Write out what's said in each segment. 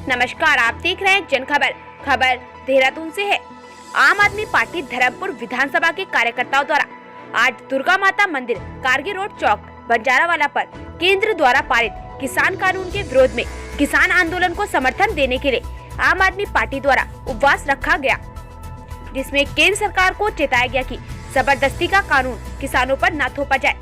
नमस्कार, आप देख रहे हैं जन खबर। खबर देहरादून से है। आम आदमी पार्टी धर्मपुर विधानसभा के कार्यकर्ताओं द्वारा आज दुर्गा माता मंदिर, कारगिल रोड चौक, बंजारावाला पर केंद्र द्वारा पारित किसान कानून के विरोध में किसान आंदोलन को समर्थन देने के लिए आम आदमी पार्टी द्वारा उपवास रखा गया, जिसमें केंद्र सरकार को चेताया गया कि जबरदस्ती का कानून किसानों पर न थोपा जाए।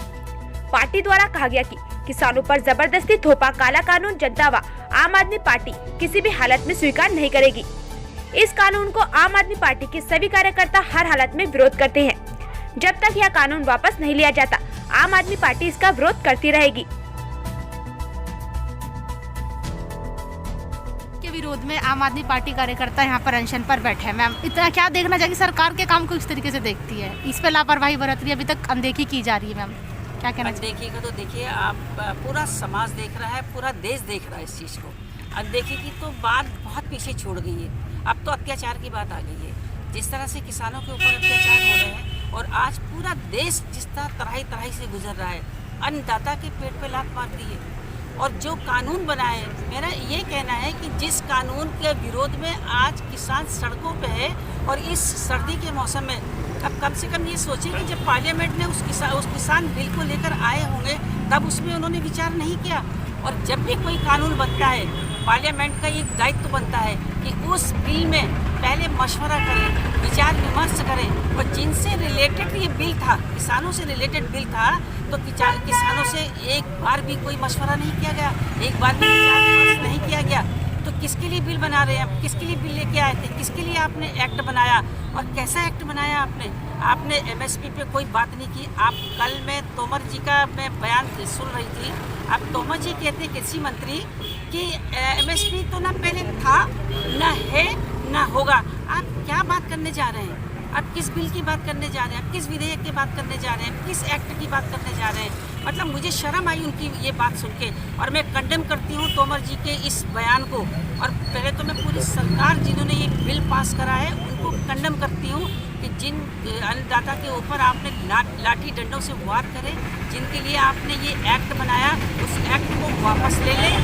पार्टी द्वारा कहा गया कि किसानों पर जबरदस्ती थोपा काला कानून जनता व आम आदमी पार्टी किसी भी हालत में स्वीकार नहीं करेगी। इस कानून को आम आदमी पार्टी के सभी कार्यकर्ता हर हालत में विरोध करते हैं। जब तक यह कानून वापस नहीं लिया जाता, आम आदमी पार्टी इसका विरोध करती रहेगी। के विरोध में आम आदमी पार्टी कार्यकर्ता यहाँ पर अनशन पर बैठे हैं। मैम, इतना क्या देखना चाहिए, सरकार के काम को इस तरीके से देखती है, इस पे लापरवाही बरत रही है, अभी तक अनदेखी की जा रही है। मैम, क्या कहना चाहिए? अनदेखी का तो देखिए, आप पूरा समाज देख रहा है, पूरा देश देख रहा है इस चीज़ को। अनदेखी की तो बात बहुत पीछे छोड़ गई है, अब तो अत्याचार की बात आ गई है। जिस तरह से किसानों के ऊपर अत्याचार हो रहे हैं और आज पूरा देश जिस तरह तराई से गुजर रहा है, अन्नदाता के पेट पे लात मार दी है। और जो कानून बनाए, मेरा ये कहना है कि जिस कानून के विरोध में आज किसान सड़कों पे है और इस सर्दी के मौसम में, अब कम से कम ये सोचें कि जब पार्लियामेंट ने उस किसान बिल को लेकर आए होंगे तब उसमें उन्होंने विचार नहीं किया। और जब भी कोई कानून बनता है, पार्लियामेंट का एक दायित्व बनता है कि उस बिल में पहले मशवरा करें, विचार विमर्श करें। और जिनसे रिलेटेड ये बिल था, किसानों से रिलेटेड बिल था, तो किसानों से एक बार भी कोई मशवरा नहीं किया गया, एक बार भी विचार विमर्श नहीं किया गया। तो किसके लिए बिल बना रहे हैं, किसके लिए बिल लेके आए थे, किसके लिए आपने एक्ट बनाया और कैसा एक्ट बनाया आपने एमएसपी पे कोई बात नहीं की। आप कल मैं तोमर जी का मैं बयान सुन रही थी, अब तोमर जी कहते कृषि मंत्री कि एमएसपी तो ना पहले था, ना है, ना होगा। आप क्या बात करने जा रहे हैं? आप किस बिल की बात करने जा रहे हैं? किस विधेयक की बात करने जा रहे हैं? किस एक्ट की बात करने जा रहे हैं? मतलब मुझे शर्म आई उनकी ये बात सुन के, और मैं कंडेम करती हूँ तोमर जी के इस बयान को। और पहले तो मैं पूरी सरकार जिन्होंने ये बिल पास करा है उनको कंडेम करती हूँ कि जिन अन्नदाता के ऊपर आपने लाठी डंडों से वार करे, जिनके लिए आपने ये एक्ट बनाया, उस एक्ट को वापस ले लें।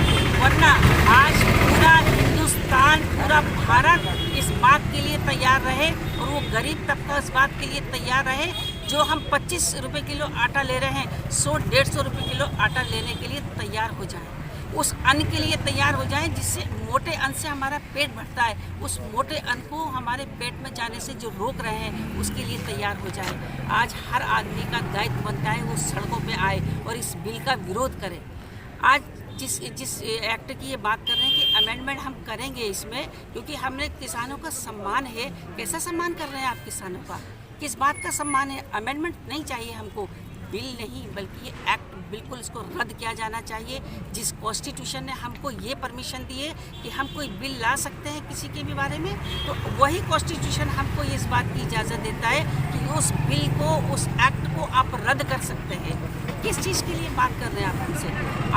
वरना आज पूरा हिंदुस्तान, पूरा भारत इस बात के लिए तैयार रहे और वो गरीब तबका इस बात के लिए तैयार रहे, जो हम 25 रुपये किलो आटा ले रहे हैं, 100-150 रुपये किलो आटा लेने के लिए तैयार हो जाए, उस अन्न के लिए तैयार हो जाए जिससे मोटे अन्न से हमारा पेट भरता है, उस मोटे अन्न को हमारे पेट में जाने से जो रोक रहे हैं उसके लिए तैयार हो जाए। आज हर आदमी का दायित्व बनता है वो सड़कों पे आए और इस बिल का विरोध करे। आज जिस एक्ट की ये बात कर रहे हैं कि अमेंडमेंट हम करेंगे इसमें, क्योंकि हमने किसानों का सम्मान है। कैसा सम्मान कर रहे हैं आप किसानों का? किस बात का सम्मान है? अमेंडमेंट नहीं चाहिए हमको, बिल नहीं, बल्कि ये एक्ट बिल्कुल इसको रद्द किया जाना चाहिए। जिस कॉन्स्टिट्यूशन ने हमको ये परमिशन दी है कि हम कोई बिल ला सकते हैं किसी के भी बारे में, तो वही कॉन्स्टिट्यूशन हमको इस बात की इजाज़त देता है कि उस बिल को, उस एक्ट को आप रद्द कर सकते हैं। किस चीज़ के लिए बात कर रहे हैं आप हमसे?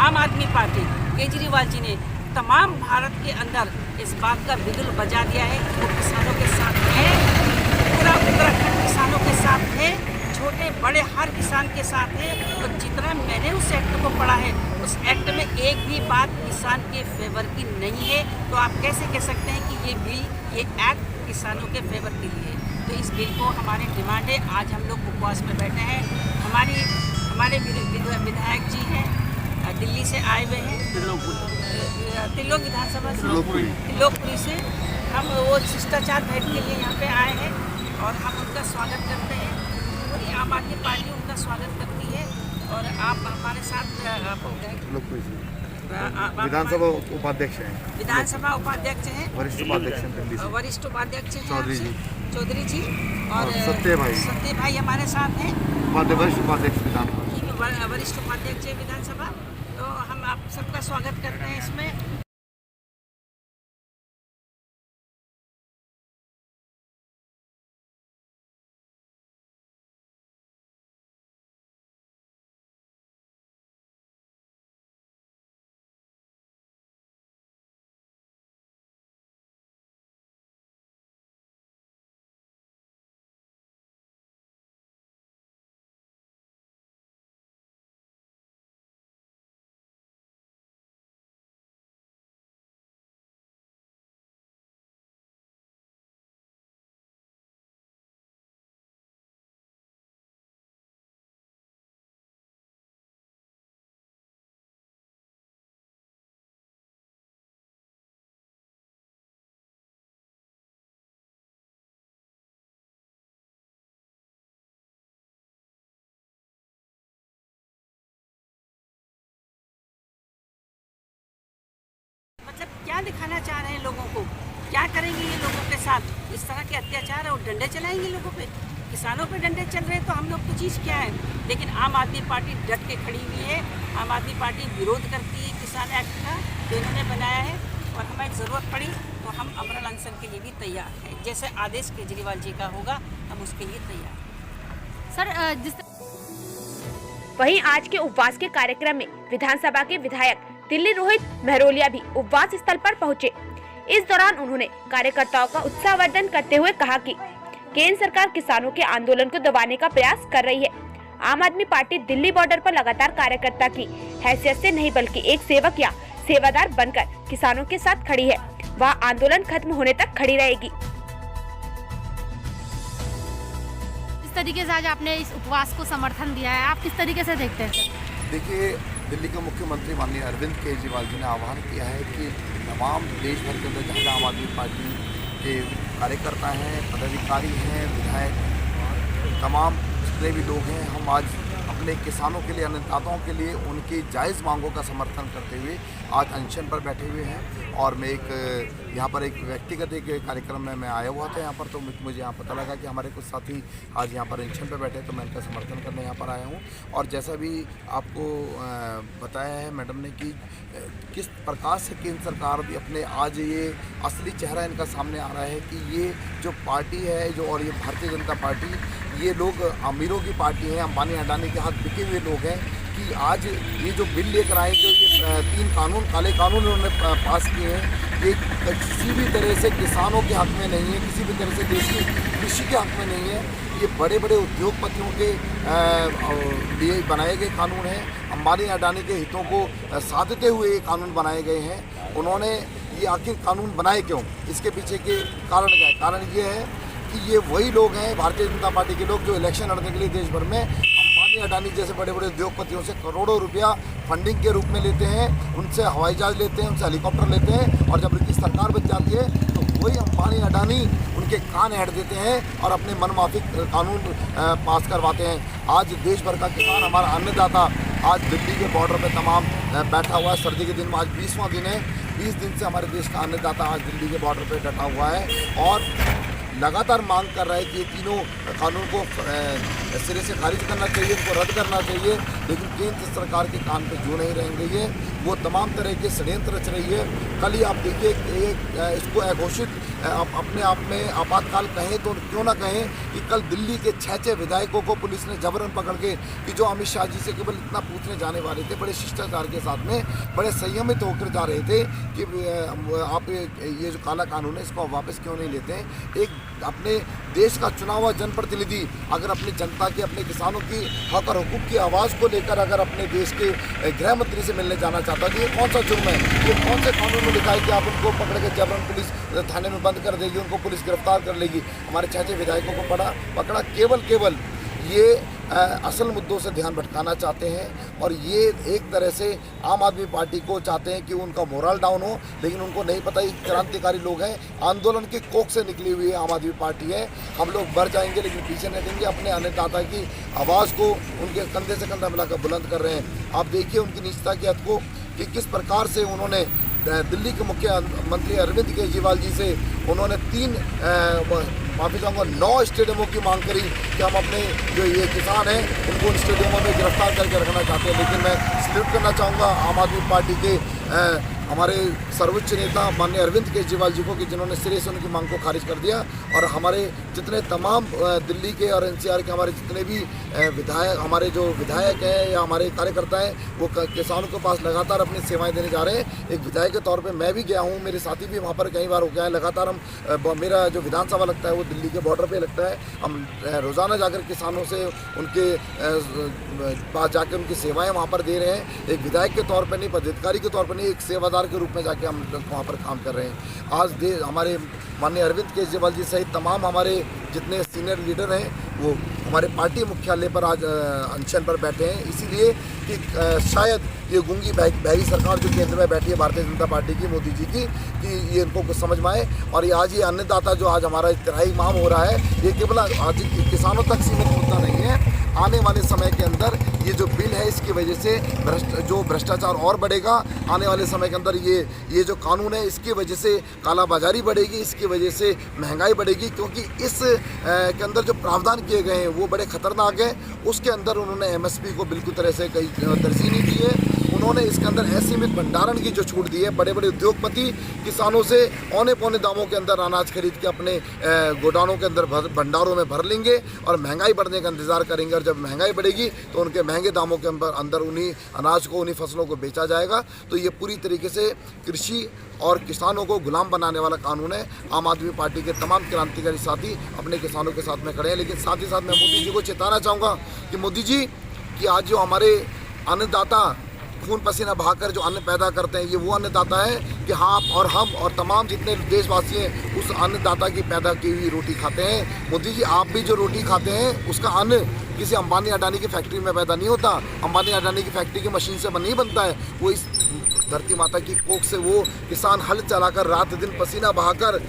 आम आदमी पार्टी केजरीवाल जी ने तमाम भारत के अंदर इस बात का बिगुल बजा दिया है कि वो किसानों के साथ है, पूरा उत्तराखंड किसानों के साथ है, छोटे बड़े हर किसान के साथ है। और जितना मैंने उस एक्ट को पढ़ा है, उस एक्ट में एक भी बात किसान के फेवर की नहीं है। तो आप कैसे कह सकते हैं कि ये बिल, ये एक्ट किसानों के फेवर के लिए है? तो इस बिल को हमारी डिमांड है, आज हम लोग उपवास में बैठे हैं। हमारे विधायक जी हैं, दिल्ली से आए हुए हैं, तिलोक विधानसभा से, तिलोकपुरी से। हम वो शिष्टाचार भेंट के लिए यहाँ पे आए हैं और हम उनका स्वागत करते हैं। पूरी आम आदमी पार्टी उनका स्वागत करती है। और आप हमारे साथ विधानसभा उपाध्यक्ष हैं, विधानसभा उपाध्यक्ष हैं, वरिष्ठ उपाध्यक्ष हैं, वरिष्ठ उपाध्यक्ष हैं चौधरी जी और सत्य भाई हमारे साथ हैं, वरिष्ठ उपाध्यक्ष विधानसभा, वरिष्ठ उपाध्यक्ष विधानसभा। तो हम आप सबका स्वागत करते हैं इसमें। मतलब क्या दिखाना चाह रहे हैं लोगों को, क्या करेंगे ये लोगों के साथ? इस तरह के अत्याचार और डंडे चलाएंगे लोगों पे। किसानों पे डंडे चल रहे हैं तो हम लोग तो चीज़ क्या है। लेकिन आम आदमी पार्टी डट के खड़ी हुई है। आम आदमी पार्टी विरोध करती है किसान एक्ट का जो इन्होंने बनाया है, और हमें ज़रूरत पड़ी तो हम अमरल अनशन के लिए भी तैयार हैं। जैसे आदेश केजरीवाल जी का होगा हम उसके लिए तैयार हैं। सर जिस वहीं आज के उपवास के कार्यक्रम में विधानसभा के विधायक दिल्ली रोहित महरोलिया भी उपवास स्थल पर पहुंचे। इस दौरान उन्होंने कार्यकर्ताओं का उत्साहवर्धन करते हुए कहा कि केंद्र सरकार किसानों के आंदोलन को दबाने का प्रयास कर रही है। आम आदमी पार्टी दिल्ली बॉर्डर पर लगातार कार्यकर्ता की हैसियत से नहीं बल्कि एक सेवक या सेवादार बनकर किसानों के साथ खड़ी है। वह आंदोलन खत्म होने तक खड़ी रहेगी। इस तरीके से आज आपने इस उपवास को समर्थन दिया है, आप किस तरीके से देखते हैं? देखिए, दिल्ली के मुख्यमंत्री माननीय अरविंद केजरीवाल जी ने आह्वान किया है कि तमाम देश भर के अंदर जहाँ आम आदमी पार्टी के कार्यकर्ता हैं, पदाधिकारी हैं, विधायक, तमाम जितने भी लोग हैं, हम आज अपने किसानों के लिए, अन्नदाताओं के लिए उनकी जायज़ मांगों का समर्थन करते हुए आज अनशन पर बैठे हुए हैं। और मैं यहाँ पर एक व्यक्तिगत एक कार्यक्रम में मैं आया हुआ था यहाँ पर, तो मुझे यहाँ पता लगा कि हमारे कुछ साथी आज यहाँ पर अनशन पर बैठे, तो मैं इनका समर्थन करने यहाँ पर आया हूँ। और जैसा भी आपको बताया है मैडम ने कि किस प्रकार से केंद्र सरकार भी अपने आज ये असली चेहरा इनका सामने आ रहा है कि ये जो पार्टी है जो, और ये भारतीय जनता पार्टी, ये लोग अमीरों की पार्टी है, अंबानी अडानी के हाथ बिके हुए लोग हैं। कि आज ये जो बिल लेकर आए, जो ये 3 कानून, काले कानून उन्होंने पास किए हैं, ये किसी भी तरह से किसानों के हक में नहीं है, किसी भी तरह से देश की कृषि के हक में नहीं है। ये बड़े बड़े उद्योगपतियों के लिए बनाए गए कानून हैं। अंबानी अडानी के हितों को साधते हुए ये कानून बनाए गए हैं। उन्होंने ये आखिर कानून बनाए क्यों, इसके पीछे के कारण क्या है? कारण ये है कि ये वही लोग हैं, भारतीय जनता पार्टी के लोग, जो इलेक्शन लड़ने के लिए देश भर में अंबानी अडानी जैसे बड़े बड़े उद्योगपतियों से करोड़ों रुपया फंडिंग के रूप में लेते हैं, उनसे हवाई जहाज लेते हैं, उनसे हेलीकॉप्टर लेते हैं, और जब उनकी सरकार बच जाती है तो वही अंबानी अडानी उनके कान हेड देते हैं और अपने मनमाफिक कानून पास करवाते हैं। आज देश भर का किसान, हमारा अन्नदाता आज दिल्ली के बॉर्डर पे तमाम बैठा हुआ है। सर्दी के दिन में आज 20वां दिन है। 20 दिन से हमारे देश का अन्नदाता आज दिल्ली के बॉर्डर पे डटा हुआ है और लगातार मांग कर रहा है कि ये तीनों कानून को सिरे से खारिज करना चाहिए, उनको रद्द करना चाहिए। लेकिन केंद्र सरकार के कान पे जो नहीं रहेंगे, ये वो तमाम तरह के षड्यंत्र रच रही है। कल ही आप देखिए इसको अघोषित अपने आप में आपातकाल कहें तो क्यों ना कहें कि कल दिल्ली के 6 विधायकों को पुलिस ने जबरन पकड़ के, कि जो अमित शाह जी से केवल इतना पूछने जाने वाले थे, बड़े शिष्टाचार के साथ में बड़े संयमित होकर जा रहे थे कि आप ये जो काला कानून है इसको वापस क्यों नहीं लेते हैं। एक अपने देश का चुना हुआ जनप्रतिनिधि अगर अपनी जनता की, अपने किसानों की हक और हुकूक की आवाज़ को लेकर अगर अपने देश के गृह मंत्री से मिलने जाना चाहता है, तो ये कौन सा जुर्म है? ये कौन से कानून में लिखा है कि आप उनको पकड़ के जबरन पुलिस थाने में बंद कर देगी, उनको पुलिस गिरफ्तार कर लेगी? हमारे 6 विधायकों को पकड़ा केवल ये असल मुद्दों से ध्यान भटकाना चाहते हैं। और ये एक तरह से आम आदमी पार्टी को चाहते हैं कि उनका मोरल डाउन हो, लेकिन उनको नहीं पता ये क्रांतिकारी लोग हैं, आंदोलन की कोख से निकली हुई है आम आदमी पार्टी है। हम लोग बढ़ जाएंगे लेकिन पीछे नहीं देंगे। अपने अन्नदाता की आवाज़ को उनके कंधे से कंधा मिलाकर बुलंद कर रहे हैं। आप देखिए उनकी निजता की हद को कि किस प्रकार से उन्होंने दिल्ली के मुख्यमंत्री अरविंद केजरीवाल जी से उन्होंने 9 स्टेडियमों की मांग करी कि हम अपने जो ये किसान हैं उनको उन स्टेडियमों में गिरफ्तार करके रखना चाहते हैं। लेकिन मैं सल्यूट करना चाहूँगा आम आदमी पार्टी के हमारे सर्वोच्च नेता माननीय अरविंद केजरीवाल जी को कि जिन्होंने सिरे से उनकी मांग को खारिज कर दिया। और हमारे जितने तमाम दिल्ली के और एनसीआर के हमारे जितने भी विधायक, हमारे जो विधायक हैं या हमारे कार्यकर्ता हैं, वो किसानों के पास लगातार अपनी सेवाएं देने जा रहे हैं। एक विधायक के तौर पे मैं भी गया हूँ, मेरे साथी भी वहाँ पर कई बार हो गया है। लगातार हम मेरा जो विधानसभा लगता है वो दिल्ली के बॉर्डर पे लगता है। हम रोज़ाना जाकर किसानों से उनके पास जाकर उनकी सेवाएँ वहाँ पर दे रहे हैं। एक विधायक के तौर पर नहीं, पदाधिकारी के तौर पर नहीं, एक सेवादार के रूप में जाके हम वहाँ पर काम कर रहे हैं। आज हमारे माननीय अरविंद केजरीवाल जी सहित तमाम हमारे जितने सीनियर लीडर हैं वो हमारे पार्टी मुख्यालय पर आज अनशन पर बैठे हैं, इसीलिए कि शायद ये गूंगी बहरी सरकार जो केंद्र में बैठी है भारतीय जनता पार्टी की, मोदी जी की, कि ये इनको कुछ समझ में आए। और ये आज ये अन्नदाता जो आज हमारा तिहाई माह हो रहा है, ये केवल आज किसानों तक सीमित मुद्दा नहीं है। आने वाले समय के अंदर ये जो बिल है इसकी वजह से भ्रष्टाचार और बढ़ेगा। आने वाले समय के अंदर ये जो कानून है इसकी वजह से कालाबाजारी बढ़ेगी, इसकी वजह से महंगाई बढ़ेगी, क्योंकि इस के अंदर जो प्रावधान किए गए हैं वो बड़े खतरनाक हैं। उसके अंदर उन्होंने MSP को बिल्कुल तरह से कहीं तरजीह नहीं दी है। उन्होंने इसके अंदर असीमित भंडारण की जो छूट दी है, बड़े बड़े उद्योगपति किसानों से औने पौने दामों के अंदर अनाज खरीद के अपने गोदामों के अंदर भंडारों में भर लेंगे और महंगाई बढ़ने का इंतजार करेंगे। और जब महंगाई बढ़ेगी तो उनके महंगे दामों के अंदर उन्हीं अनाज को, उन्हीं फसलों को बेचा जाएगा। तो ये पूरी तरीके से कृषि और किसानों को गुलाम बनाने वाला कानून है। आम आदमी पार्टी के तमाम क्रांतिकारी साथी अपने किसानों के साथ में खड़े हैं, लेकिन साथ ही साथ मैं मोदी जी को चेताना चाहूँगा कि मोदी जी कि आज जो हमारे अन्नदाता खून पसीना बहाकर जो अन्न पैदा करते हैं, ये वो अन्नदाता है कि हाँ और हम और तमाम जितने देशवासी हैं उस अन्नदाता की पैदा की हुई रोटी खाते हैं। मोदी जी, आप भी जो रोटी खाते हैं उसका अन्न किसी अंबानी अडानी की फैक्ट्री में पैदा नहीं होता। अंबानी अडानी की फैक्ट्री की मशीन से नहीं बनता है। वो इस धरती माता की कोख से वो किसान हल चलाकर रात दिन पसीना बहाकर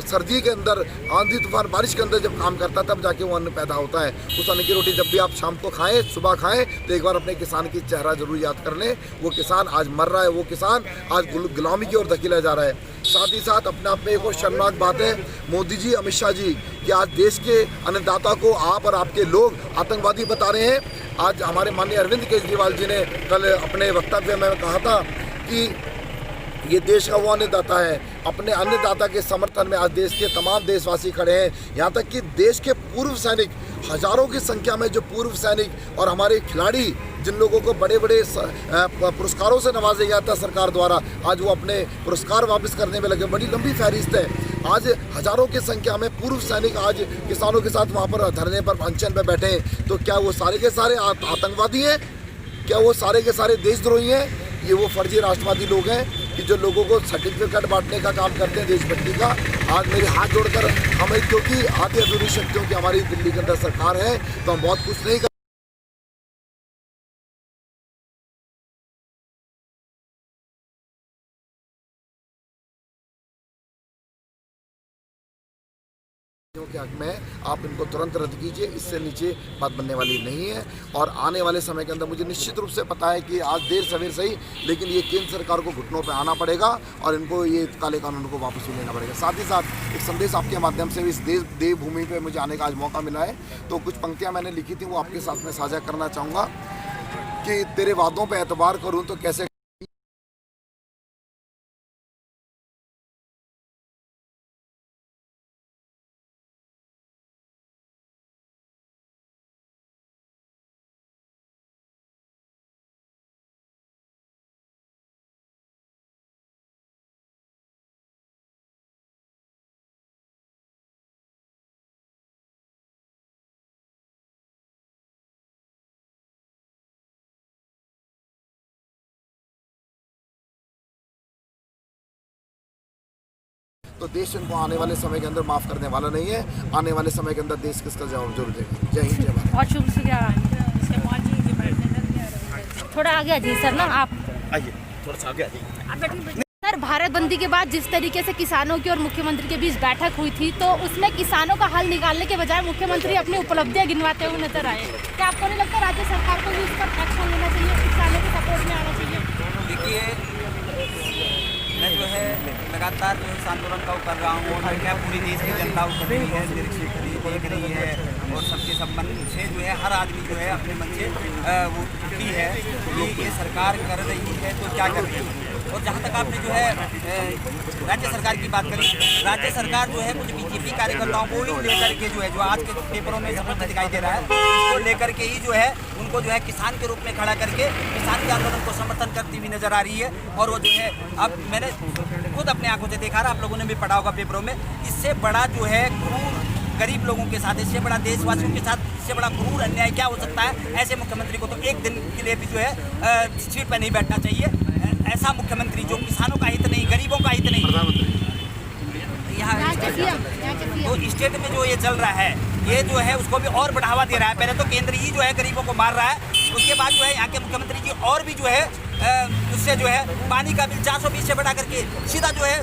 सर्दी के अंदर, आंधी तूफान बारिश के अंदर जब काम करता है तब जाके वो अन्न पैदा होता है। उस अन्न की रोटी जब भी आप शाम को खाएं, सुबह खाएं, तो एक बार अपने किसान की चेहरा जरूर याद कर लें। वो किसान आज मर रहा है, वो किसान आज गुलामी की ओर धकेला जा रहा है। साथ ही साथ अपने आप में एक और शर्मनाक बात है मोदी जी, अमित शाह जी, कि आज देश के अन्नदाता को आप और आपके लोग आतंकवादी बता रहे हैं। आज हमारे माननीय अरविंद केजरीवाल जी ने कल अपने वक्तव्य में कहा था कि ये देश का वो अन्नदाता है। अपने अन्नदाता के समर्थन में आज देश के तमाम देशवासी खड़े हैं। यहाँ तक कि देश के पूर्व सैनिक, हजारों की संख्या में जो पूर्व सैनिक और हमारे खिलाड़ी, जिन लोगों को बड़े बड़े पुरस्कारों से नवाजा गया था सरकार द्वारा, आज वो अपने पुरस्कार वापस करने में लगे। बड़ी लंबी फहरिस्त है। आज हजारों की संख्या में पूर्व सैनिक आज किसानों के साथ वहाँ पर धरने पर, अनशन पर बैठे हैं। तो क्या वो सारे के सारे आतंकवादी हैं? क्या वो सारे के सारे देशद्रोही हैं? ये वो फर्जी राष्ट्रवादी लोग हैं कि जो लोगों को सर्टिफिकेट बांटने का काम करते हैं देशभक्ति का। आज मेरे हाथ जोड़कर हमें, क्योंकि आधी अधूरी शक्तियों की हमारी दिल्ली के अंदर सरकार है, तो हम बहुत कुछ नहीं के हक में आप इनको तुरंत रद्द कीजिए। इससे नीचे बात बनने वाली नहीं है। और आने वाले समय के अंदर मुझे निश्चित रूप से पता है कि आज देर सवेर सही, लेकिन ये केंद्र सरकार को घुटनों पे आना पड़ेगा और इनको ये काले कानून को वापस लेना पड़ेगा। साथ ही साथ एक संदेश आपके माध्यम से इस देवभूमि पे मुझे आने का आज मौका मिला है, तो कुछ पंक्तियाँ मैंने लिखी थी वो आपके साथ में साझा करना चाहूँगा कि तेरे वादों पर एतबार करूँ तो कैसे तो देश इनको आने वाले समय के अंदर माफ़ करने वाला नहीं है। आने वाले समय के अंदर देश किसका जवाब जरूर देगा। जय हिंद, जय भारत। बहुत शुक्रिया। थोड़ा आगे आ जाइए सर ना, आप आइए, थोड़ा सा आगे आ जाइए। सर, भारत बंदी के बाद जिस तरीके से किसानों की और मुख्यमंत्री के बीच बैठक हुई थी, तो उसमें किसानों का हल निकालने के बजाय मुख्यमंत्री अपनी उपलब्धियां गिनवाते हुए नजर आए। क्या आपको नहीं लगता राज्य सरकार को भी इस पर एक्शन लेना चाहिए, किसानों के सपोर्ट में आना चाहिए? देखिए, मैं जो है लगातार जो इस आंदोलन का कर रहा हूँ और क्या पूरी देश की जनता कर रही है, देख रही है और सबके संबंध से जो है हर आदमी जो है अपने मन से वो दुखी है कि ये सरकार कर रही है तो क्या कर रही है। और जहाँ तक आपने जो है राज्य सरकार की बात करी, राज्य सरकार जो है कुछ बीजेपी कार्यकर्ताओं को ही लेकर के जो है, जो आज के पेपरों में सबसे दिखाई दे रहा है, उसको लेकर के ही जो है उनको जो है किसान के रूप में खड़ा करके किसानी आंदोलन को समर्थन करती हुई नजर आ रही है। और वो जो है, अब मैंने खुद अपने आंखों से देखा, आप लोगों ने भी पढ़ा होगा पेपरों में, इससे बड़ा जो है क्रूर गरीब लोगों के साथ, इससे बड़ा देशवासियों के साथ, इससे बड़ा क्रूर अन्याय क्या हो सकता है। ऐसे मुख्यमंत्री को तो एक दिन के लिए भी जो है सीट पर नहीं बैठना चाहिए। ऐसा मुख्यमंत्री जो किसानों का हित नहीं, गरीबों का हित नहीं, यहाँ तो स्टेट में जो ये चल रहा है, ये जो है उसको भी और बढ़ावा दे रहा है। पहले तो केंद्र ही जो है गरीबों को मार रहा है, उसके बाद जो है यहाँ के मुख्यमंत्री जी और भी जो है उससे जो है पानी का बिल 420 से बढ़ा करके सीधा जो है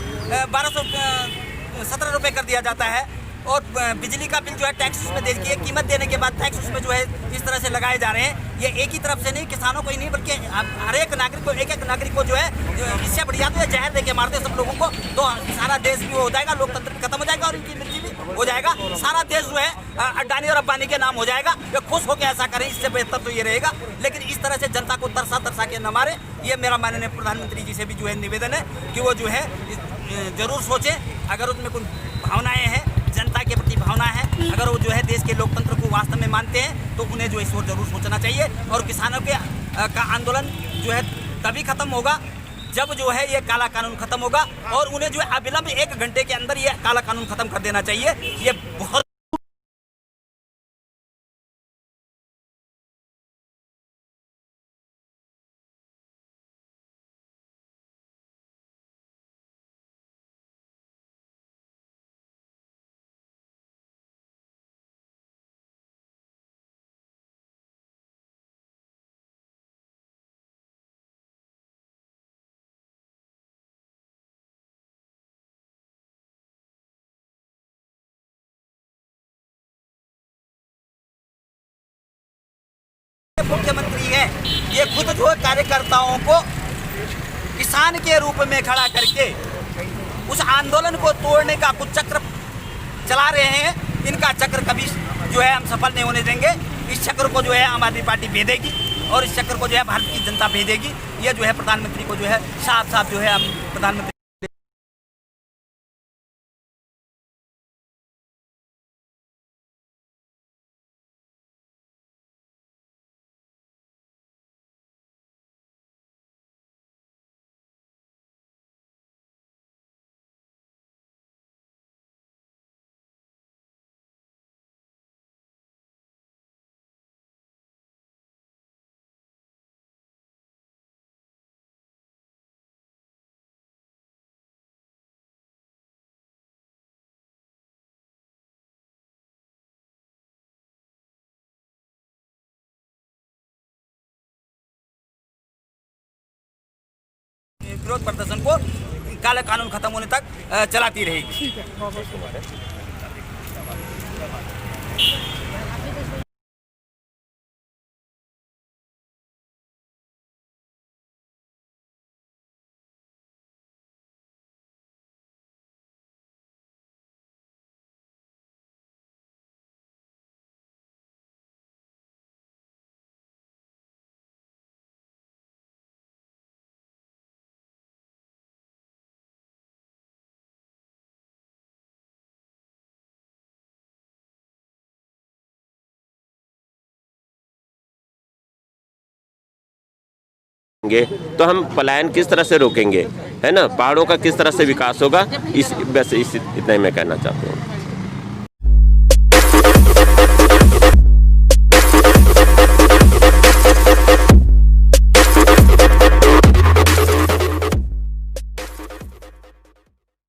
1217 रुपये कर दिया जाता है। और बिजली का बिल जो है टैक्स उसमें दे दिए, कीमत देने के बाद टैक्स उसमें जो है इस तरह से लगाए जा रहे हैं। ये एक ही तरफ से नहीं, किसानों को ही नहीं बल्कि हर एक नागरिक को, एक नागरिक को जो है इससे बढ़िया तो जहर दे के मारते सब लोगों को, तो सारा देश भी हो जाएगा, लोकतंत्र भी खत्म हो जाएगा और इनकी मिर्ची भी हो जाएगा। सारा देश जो है अडानी और अंबानी के नाम हो जाएगा। वे खुश होकर ऐसा करें, इससे बेहतर तो ये रहेगा। लेकिन इस तरह से जनता को तरसा के न मारे, ये मेरा माननीय प्रधानमंत्री जी से भी जो है निवेदन है कि वो जो है जरूर सोचें। अगर उसमें कोई भावनाएं हैं, जनता के प्रति भावना है, अगर वो जो है देश के लोकतंत्र को वास्तव में मानते हैं, तो उन्हें जो है इस ओर जरूर सोचना चाहिए। और किसानों के का आंदोलन जो है तभी खत्म होगा जब जो है ये काला कानून खत्म होगा, और उन्हें जो है अविलंब 1 घंटे के अंदर ये काला कानून खत्म कर देना चाहिए। ये बहुत मुख्यमंत्री है, ये खुद जो है कार्यकर्ताओं को किसान के रूप में खड़ा करके उस आंदोलन को तोड़ने का कुछ चक्र चला रहे हैं। इनका चक्र कभी जो है हम सफल नहीं होने देंगे। इस चक्र को जो है आम आदमी पार्टी भेदेगी और इस चक्र को जो है भारत की जनता भेदेगी। ये जो है प्रधानमंत्री को जो है साफ साफ जो है हम प्रधानमंत्री विरोध प्रदर्शन को काला कानून खत्म होने तक चलाती रहेगी। तो हम पलायन किस तरह से रोकेंगे, है ना, पहाड़ों का किस तरह से विकास होगा, इस बस इतना ही मैं कहना चाहता हूँ।